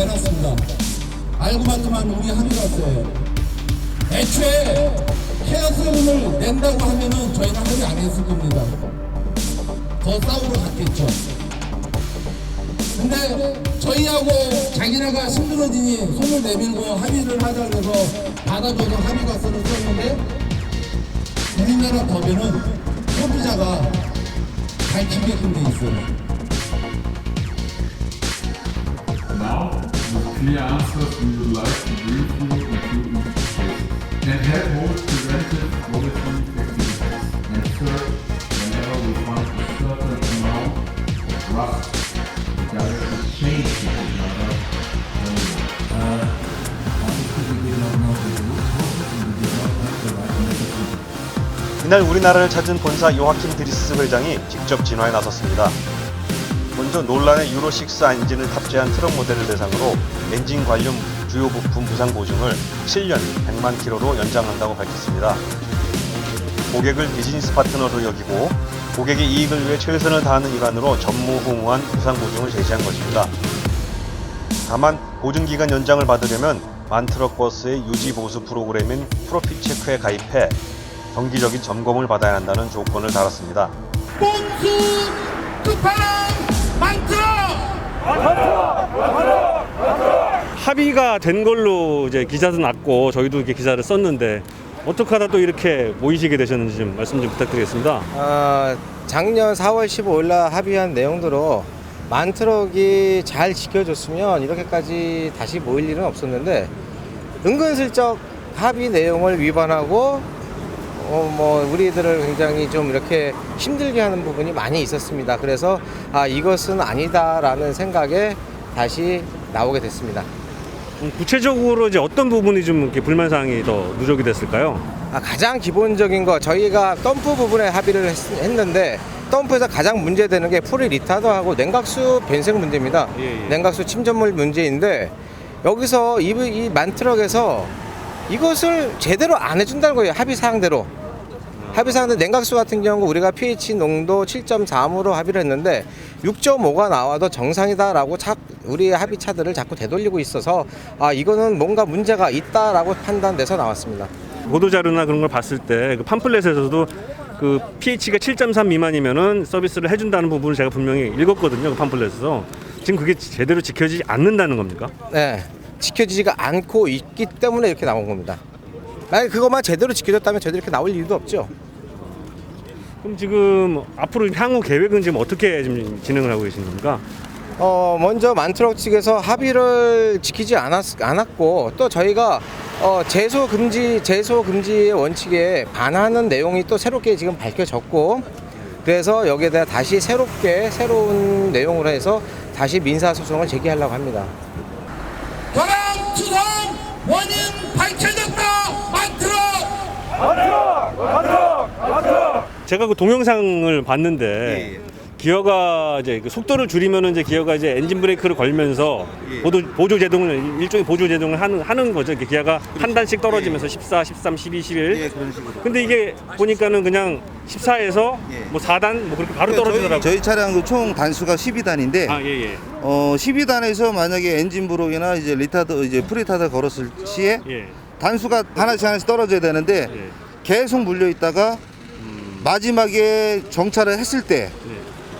내놨습니다. 알고 봤더만 우리 합의가서예요. 애초에 케어세븐을 낸다고 하면은 저희는 합의 안 했을 겁니다. 더 싸우러 갔겠죠. 근데 저희하고 자기네가 힘들어지니 손을 내밀고 합의를 하자 그래서 받아줘서 합의가서를 썼는데 우리나라 법에는 소비자가 밝히게끔 돼 있어요. Now, with clear answers, we would like to briefly include each case and help hold preventive quality activities. And third, whenever we find a certain amount of rust, we directly change the another 이날 우리나라를 찾은 본사 요하킴 드리스 회장이 직접 진화에 나섰습니다. 먼저 논란의 유로6 엔진을 탑재한 트럭 모델을 대상으로 엔진 관련 주요 부품 부상 보증을 7년 100만 킬로로 연장한다고 밝혔습니다. 고객을 비즈니스 파트너로 여기고 고객의 이익을 위해 최선을 다하는 일환으로 전무후무한 부상 보증을 제시한 것입니다. 다만 보증기간 연장을 받으려면 만트럭 버스의 유지 보수 프로그램인 프로핏 체크에 가입해 정기적인 점검을 받아야 한다는 조건을 달았습니다. 꼼수 끝판왕 만들어! 합의가 된 걸로 이제 기사도 났고 저희도 이렇게 기사를 썼는데 어떻게 하다 또 이렇게 모이시게 되셨는지 좀 말씀 좀 부탁드리겠습니다. 작년 4월 15일 날 합의한 내용대로 만트럭이 잘 지켜줬으면 이렇게까지 다시 모일 일은 없었는데 은근슬쩍 합의 내용을 위반하고 우리들을 굉장히 좀 이렇게 힘들게 하는 부분이 많이 있었습니다. 그래서 이것은 아니다라는 생각에 다시 나오게 됐습니다. 구체적으로 이제 어떤 부분이 좀 이렇게 불만 사항이 더 누적이 됐을까요? 가장 기본적인 거 저희가 덤프 부분에 합의를 했는데 덤프에서 가장 문제되는 게 프리 리타더하고 냉각수 변색 문제입니다. 냉각수 침전물 문제인데 여기서 이 만트럭에서 이것을 제대로 안 해준다는 거예요. 합의사항대로. 합의사항대 냉각수 같은 경우 우리가 pH 농도 7.3으로 합의를 했는데 6.5가 나와도 정상이다라고 우리 합의차들을 자꾸 되돌리고 있어서 이거는 뭔가 문제가 있다라고 판단돼서 나왔습니다. 보도자료나 그런 걸 봤을 때 그 팜플렛에서도 그 pH가 7.3 미만이면은 서비스를 해준다는 부분을 제가 분명히 읽었거든요. 그 팜플렛에서. 지금 그게 제대로 지켜지지 않는다는 겁니까? 네. 지켜지지가 않고 있기 때문에 이렇게 나온 겁니다. 만약에 그것만 제대로 지켜졌다면 저희들이 이렇게 나올 이유도 없죠. 그럼 지금 앞으로 향후 계획은 지금 어떻게 지금 진행을 하고 계신 겁니까? 먼저 만트럭 측에서 합의를 지키지 않았고 또 저희가 제소 금지의 원칙에 반하는 내용이 또 새롭게 지금 밝혀졌고 그래서 여기에 대해 다시 새로운 내용으로 해서 다시 민사소송을 제기하려고 합니다. 결함 투성 원인 밝혀졌다. 만들어! 제가 그 동영상을 봤는데 기어가 이제 그 속도를 줄이면은 이제 기어가 이제 엔진 브레이크를 걸면서 보조 제동을 일종의 보조 제동을 하는 거죠. 기어가 한 단씩 떨어지면서 14, 13, 12, 11. 그런 식으로. 근데 이게 보니까는 그냥 14에서 뭐 4단 뭐 그렇게 바로 떨어지더라고요. 저희 차량 총 단수가 12단인데 12단에서 만약에 엔진 브록이나 이제 리타더 이제 프리타더 걸었을 시에 단수가 하나씩 떨어져야 되는데 계속 물려 있다가 마지막에 정차를 했을 때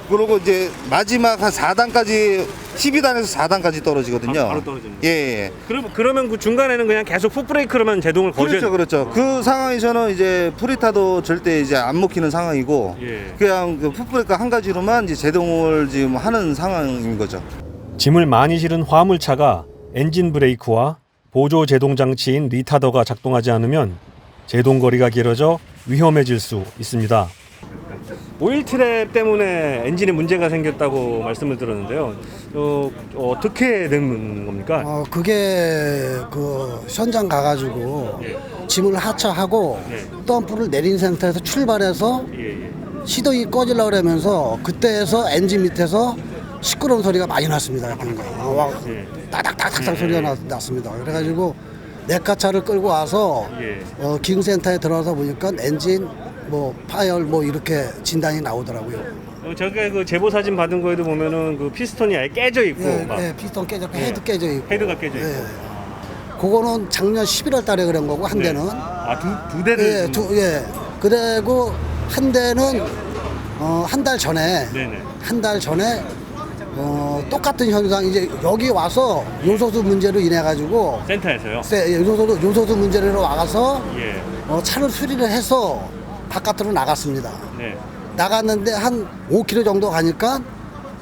그리고 이제 마지막 한 4단까지 12단에서 4단까지 떨어지거든요. 바로 떨어집니다. 예. 그러면 그 중간에는 그냥 계속 풋브레이크로만 제동을 거셔야 그렇죠. 그 상황에서는 이제 프리타도 절대 이제 안 먹히는 상황이고 그냥 그 풋브레이크 한 가지로만 이제 제동을 지금 하는 상황인 거죠. 짐을 많이 실은 화물차가 엔진 브레이크와 보조 제동 장치인 리타더가 작동하지 않으면 제동 거리가 길어져 위험해질 수 있습니다. 오일 트랩 때문에 엔진에 문제가 생겼다고 말씀을 들었는데요. 어떻게 된 겁니까? 그게 그 현장 가가지고 짐을 하차하고 덤프를 내린 상태에서 출발해서 시동이 꺼지려고 그러면서 그때에서 엔진 밑에서 시끄러운 소리가 많이 났습니다. 따닥따닥 소리가 났습니다. 그래가지고 내카차를 끌고 와서 기흥센터에 들어와서 보니까 엔진 파열 이렇게 진단이 나오더라고요. 저게 그 제보 사진 받은 거에도 보면은 그 피스톤이 아예 깨져 있고 막 예, 피스톤 깨졌고 예. 헤드 깨져 있고. 헤드가 깨져 있고. 예. 그거는 작년 11월 달에 그런 거고 한 네. 대는 두 대를 예, 예. 그리고 한 대는 한 달 전에 네네. 한 달 전에 똑같은 현상 이제 여기 와서 요소수 문제로 인해 가지고 센터에서요. 요소수 문제로 와서 예. 차를 수리를 해서 바깥으로 나갔습니다. 네. 나갔는데 한 5km 정도 가니까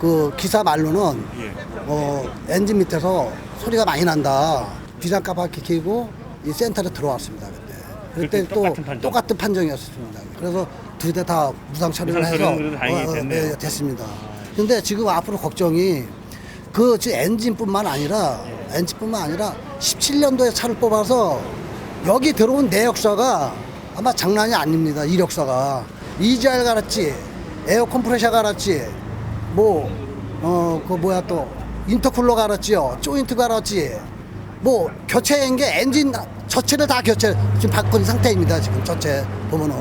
그 기사 말로는 예. 엔진 밑에서 소리가 많이 난다. 비상카바키 켜고 이 센터로 들어왔습니다. 그때 또 똑같은 판정이었습니다. 그래서 두 대 다 무상 처리를 무상 해서 처리는 그래도 다행히 됐네요. 네, 됐습니다. 근데 지금 앞으로 걱정이 그 엔진뿐만 아니라 17년도에 차를 뽑아서 여기 들어온 내역사가 아마 장난이 아닙니다. 이력서가 EGR 갈았지, 에어 컴프레셔 갈았지, 또 인터쿨러 갈았지요, 조인트 갈았지, 교체한 게 엔진 전체를 다 교체 지금 바꾼 상태입니다. 지금 전체 보면은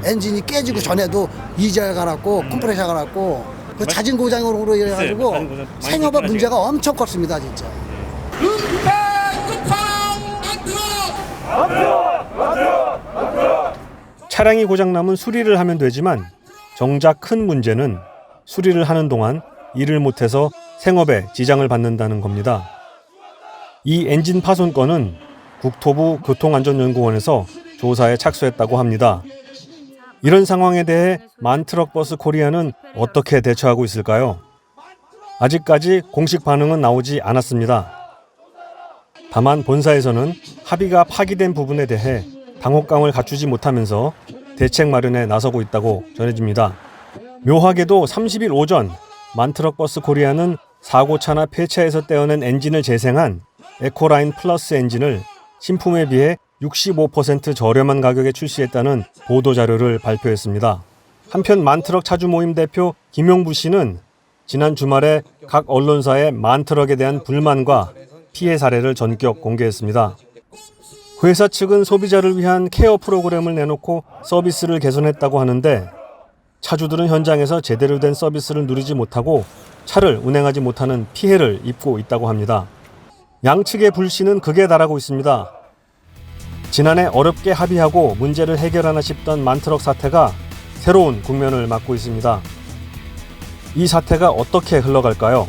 엔진이 깨지고 전에도 EGR 갈았고 컴프레셔 갈았고 그 잦은 고장으로 해가지고 잦은 고장 많이 생업에 불편하시겠- 문제가 엄청 컸습니다, 진짜. 차량이 고장나면 수리를 하면 되지만 정작 큰 문제는 수리를 하는 동안 일을 못해서 생업에 지장을 받는다는 겁니다. 이 엔진 파손 건은 국토부 교통안전연구원에서 조사에 착수했다고 합니다. 이런 상황에 대해 만트럭버스 코리아는 어떻게 대처하고 있을까요? 아직까지 공식 반응은 나오지 않았습니다. 다만 본사에서는 합의가 파기된 부분에 대해 당혹감을 갖추지 못하면서 대책 마련에 나서고 있다고 전해집니다. 묘하게도 30일 오전 만트럭버스 코리아는 사고차나 폐차에서 떼어낸 엔진을 재생한 에코라인 플러스 엔진을 신품에 비해 65% 저렴한 가격에 출시했다는 보도자료를 발표했습니다. 한편 만트럭 차주 모임 대표 김용부 씨는 지난 주말에 각 언론사에 만트럭에 대한 불만과 피해 사례를 전격 공개했습니다. 회사 측은 소비자를 위한 케어 프로그램을 내놓고 서비스를 개선했다고 하는데 차주들은 현장에서 제대로 된 서비스를 누리지 못하고 차를 운행하지 못하는 피해를 입고 있다고 합니다. 양측의 불신은 극에 달하고 있습니다. 지난해 어렵게 합의하고 문제를 해결하나 싶던 만트럭 사태가 새로운 국면을 맞고 있습니다. 이 사태가 어떻게 흘러갈까요?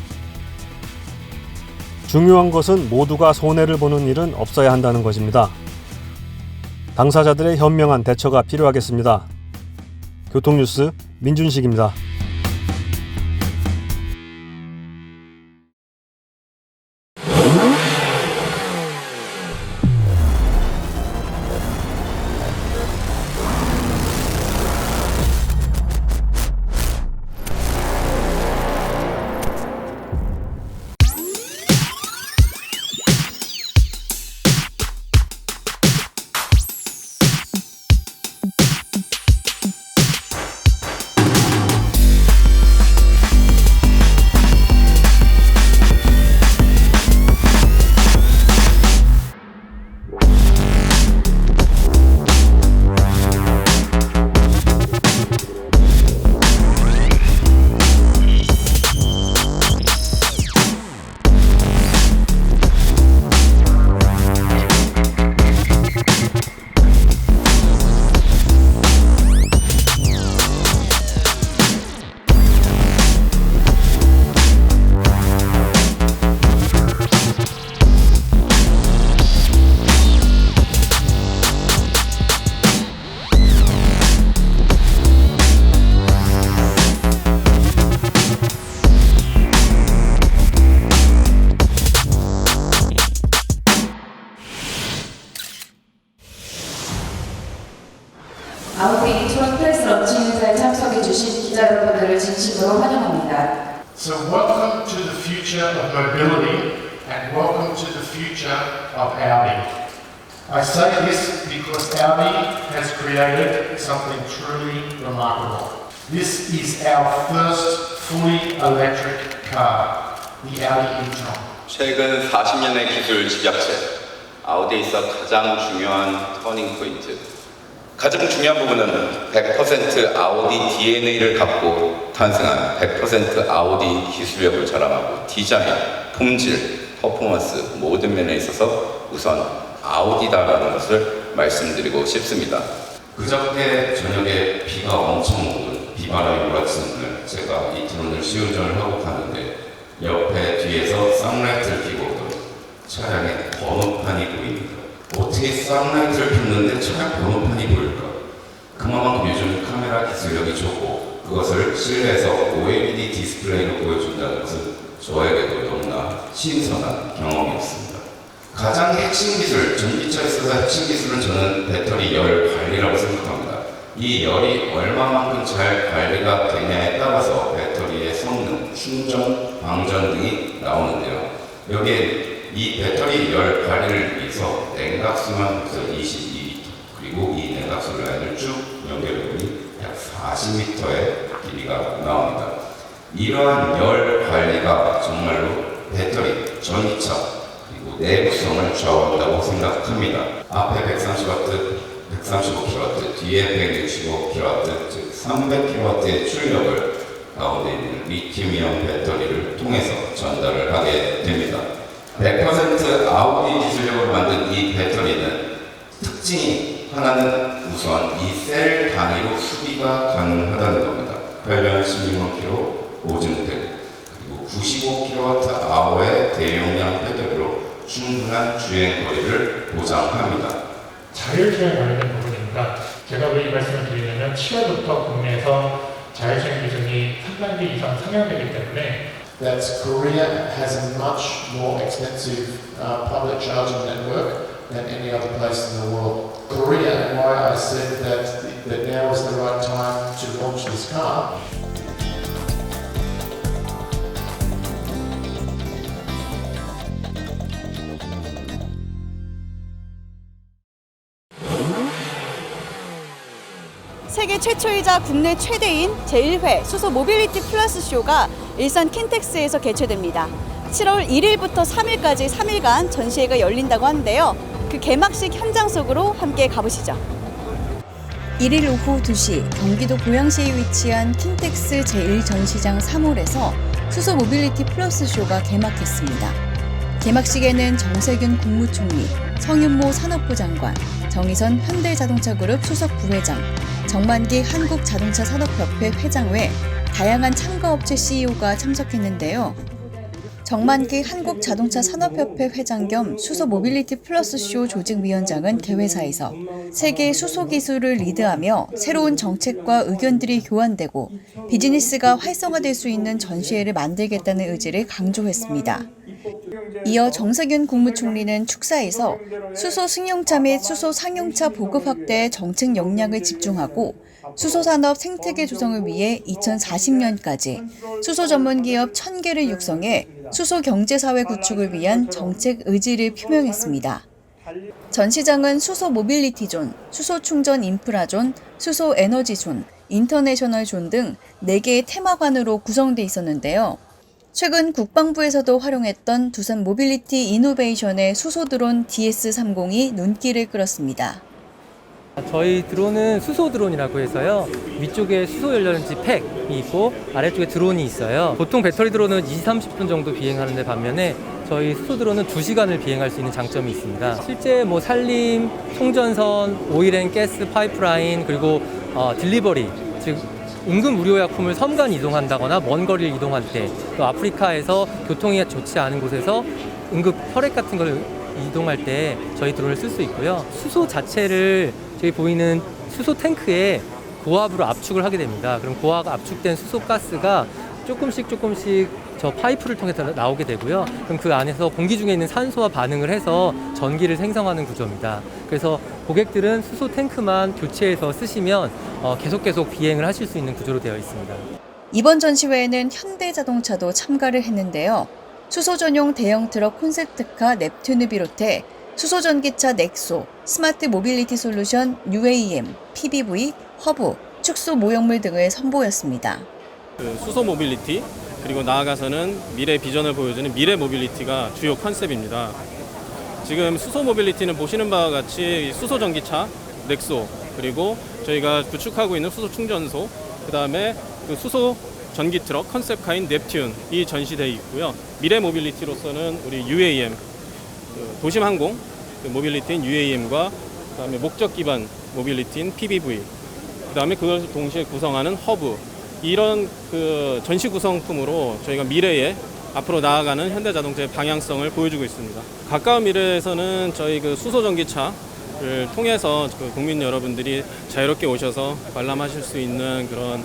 중요한 것은 모두가 손해를 보는 일은 없어야 한다는 것입니다. 당사자들의 현명한 대처가 필요하겠습니다. 교통뉴스 민준식입니다. 아우디 이투원 프레스 런칭 행사에 참석해주신 기자 여러분들을 진심으로 환영합니다. So welcome to the future of mobility and welcome to the future of Audi. I say this because Audi has created something truly remarkable. This is our first fully electric car, the Audi e-tron. 최근 40년의 기술 집약체, 아우디에 있어 가장 중요한 터닝 포인트. 가장 중요한 부분은 100% 아우디 DNA를 갖고 탄생한 100% 아우디 기술력을 자랑하고 디자인, 품질, 퍼포먼스 모든 면에 있어서 우선 아우디다라는 것을 말씀드리고 싶습니다. 그저께 저녁에 비가 엄청 오던 비바람이 몰아치는 날 제가 이 드론을 시운전을 하고 가는데 옆에 뒤에서 쌍라이트를 켜고 오던 차량에 번호판이 보입니다. 어떻게 쌍라이트를 켰는데 차량 번호판이 보일까? 그만큼 요즘 카메라 기술력이 좋고 그것을 실내에서 OLED 디스플레이로 보여준다는 것은 저에게도 너무나 신선한 경험이었습니다. 가장 핵심 기술, 전기차에 있어서 핵심 기술은 저는 배터리 열 관리라고 생각합니다. 이 열이 얼마만큼 잘 관리가 되냐에 따라서 배터리의 성능, 충전, 방전 등이 나오는데요. 여기에 이 배터리 열 관리를 위해서 냉각수만 벌써 22L, 그리고 이 냉각수 라인을 쭉 연결해보니 약 40m의 길이가 나옵니다. 이러한 열 관리가 정말로 배터리, 전기차, 그리고 내구성을 좌우한다고 생각합니다. 앞에 130W, 135kW, 뒤에 165kW, 즉 300kW의 출력을 가운데 있는 리튬이온 배터리를 통해서 전달을 하게 됩니다. 100% 아우디 기술력으로 만든 이 배터리는 특징이 하나는 우선 이 셀 단위로 수비가 가능하다는 겁니다. 8년 16만 km 보증된 그리고 95kWh의 대용량 배터리로 충분한 주행 거리를 보장합니다. 자율주행 관련된 부분입니다. 제가 왜 이 말씀을 드리냐면 7월부터 국내에서 자율주행 기준이 3단계 이상 상향되기 때문에 that Korea has a much more extensive public charging network than any other place in the world. Korea, and why I said that now is the right time to launch this car. 세계 최초이자 국내 최대인 제1회 수소 모빌리티 플러스 쇼가 일산 킨텍스에서 개최됩니다. 7월 1일부터 3일까지 3일간 전시회가 열린다고 하는데요. 그 개막식 현장 속으로 함께 가보시죠. 1일 오후 2시 경기도 고양시에 위치한 킨텍스 제1전시장 3홀에서 수소 모빌리티 플러스 쇼가 개막했습니다. 개막식에는 정세균 국무총리, 성윤모 산업부 장관, 정의선 현대자동차그룹 수석 부회장, 정만기 한국자동차산업협회 회장 외 다양한 참가업체 CEO가 참석했는데요. 정만기 한국자동차산업협회 회장 겸 수소 모빌리티 플러스 쇼 조직위원장은 개회사에서 세계 수소 기술을 리드하며 새로운 정책과 의견들이 교환되고 비즈니스가 활성화될 수 있는 전시회를 만들겠다는 의지를 강조했습니다. 이어 정세균 국무총리는 축사에서 수소 승용차 및 수소 상용차 보급 확대에 정책 역량을 집중하고 수소산업 생태계 조성을 위해 2040년까지 수소 전문기업 1000개를 육성해 수소 경제사회 구축을 위한 정책 의지를 표명했습니다. 전시장은 수소 모빌리티 존, 수소 충전 인프라 존, 수소 에너지 존, 인터내셔널 존 등 4개의 테마관으로 구성돼 있었는데요. 최근 국방부에서도 활용했던 두산 모빌리티 이노베이션의 수소 드론 DS-30이 눈길을 끌었습니다. 저희 드론은 수소 드론이라고 해서요. 위쪽에 수소 연료전지 팩이 있고 아래쪽에 드론이 있어요. 보통 배터리 드론은 20-30분 정도 비행하는데 반면에 저희 수소 드론은 2시간을 비행할 수 있는 장점이 있습니다. 실제 산림, 송전선, 오일앤가스 파이프라인 그리고 딜리버리, 즉 응급의료약품을 섬간 이동한다거나 먼 거리를 이동할 때 또 아프리카에서 교통이 좋지 않은 곳에서 응급 혈액 같은 걸 이동할 때 저희 드론을 쓸 수 있고요. 수소 자체를 저희 보이는 수소 탱크에 고압으로 압축을 하게 됩니다. 그럼 고압 압축된 수소 가스가 조금씩 저 파이프를 통해서 나오게 되고요. 그럼 그 안에서 공기 중에 있는 산소와 반응을 해서 전기를 생성하는 구조입니다. 그래서 고객들은 수소 탱크만 교체해서 쓰시면 계속 비행을 하실 수 있는 구조로 되어 있습니다. 이번 전시회에는 현대자동차도 참가를 했는데요. 수소 전용 대형 트럭 콘셉트카 넵튠을 비롯해 수소 전기차 넥소, 스마트 모빌리티 솔루션 UAM, PBV, 허브, 축소 모형물 등을 선보였습니다. 수소 모빌리티 그리고 나아가서는 미래 비전을 보여주는 미래 모빌리티가 주요 컨셉입니다. 지금 수소 모빌리티는 보시는 바와 같이 수소 전기차 넥소 그리고 저희가 구축하고 있는 수소 충전소 그 다음에 그 수소 전기 트럭 컨셉카인 넵튠이 전시되어 있고요. 미래 모빌리티로서는 우리 UAM, 도심 항공 모빌리티인 UAM과 그다음에 목적 기반 모빌리티인 PBV, 그다음에 그것을 동시에 구성하는 허브, 이런 그 전시 구성품으로 저희가 미래에 앞으로 나아가는 현대자동차의 방향성을 보여주고 있습니다. 가까운 미래에서는 저희 그 수소 전기차를 통해서 그 국민 여러분들이 자유롭게 오셔서 관람하실 수 있는 그런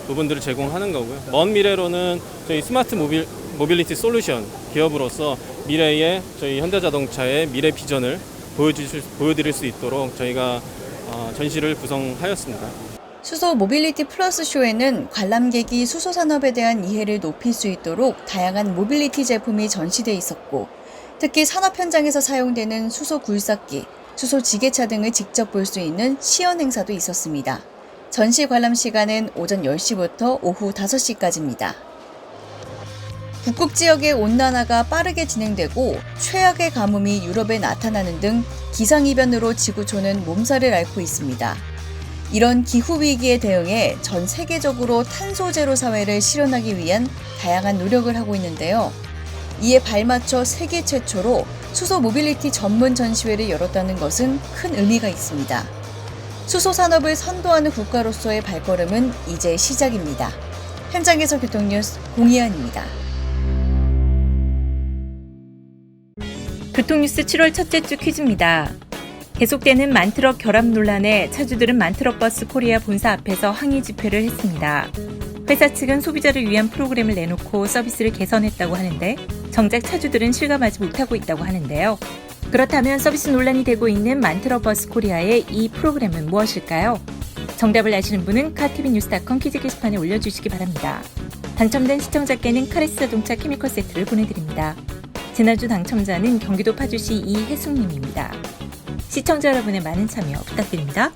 부분들을 제공하는 거고요. 먼 미래로는 저희 스마트 모빌리티 솔루션 기업으로서 미래의 저희 현대자동차의 미래 비전을 보여드릴 수 있도록 저희가 전시를 구성하였습니다. 수소 모빌리티 플러스 쇼에는 관람객이 수소 산업에 대한 이해를 높일 수 있도록 다양한 모빌리티 제품이 전시돼 있었고, 특히 산업 현장에서 사용되는 수소 굴삭기, 수소 지게차 등을 직접 볼 수 있는 시연 행사도 있었습니다. 전시 관람 시간은 오전 10시부터 오후 5시까지입니다. 북극 지역의 온난화가 빠르게 진행되고 최악의 가뭄이 유럽에 나타나는 등 기상이변으로 지구촌은 몸살을 앓고 있습니다. 이런 기후위기에 대응해 전 세계적으로 탄소 제로 사회를 실현하기 위한 다양한 노력을 하고 있는데요. 이에 발맞춰 세계 최초로 수소 모빌리티 전문 전시회를 열었다는 것은 큰 의미가 있습니다. 수소 산업을 선도하는 국가로서의 발걸음은 이제 시작입니다. 현장에서 교통뉴스 공희연입니다. 교통뉴스 7월 첫째 주 퀴즈입니다. 계속되는 만트럭 결합 논란에 차주들은 만트럭 버스 코리아 본사 앞에서 항의 집회를 했습니다. 회사 측은 소비자를 위한 프로그램을 내놓고 서비스를 개선했다고 하는데 정작 차주들은 실감하지 못하고 있다고 하는데요. 그렇다면 서비스 논란이 되고 있는 만트럭 버스 코리아의 이 프로그램은 무엇일까요? 정답을 아시는 분은 카티비뉴스닷컴 퀴즈 게시판에 올려주시기 바랍니다. 당첨된 시청자께는 카레스 자동차 케미컬 세트를 보내드립니다. 지난주 당첨자는 경기도 파주시 이혜숙님입니다. 시청자 여러분의 많은 참여 부탁드립니다.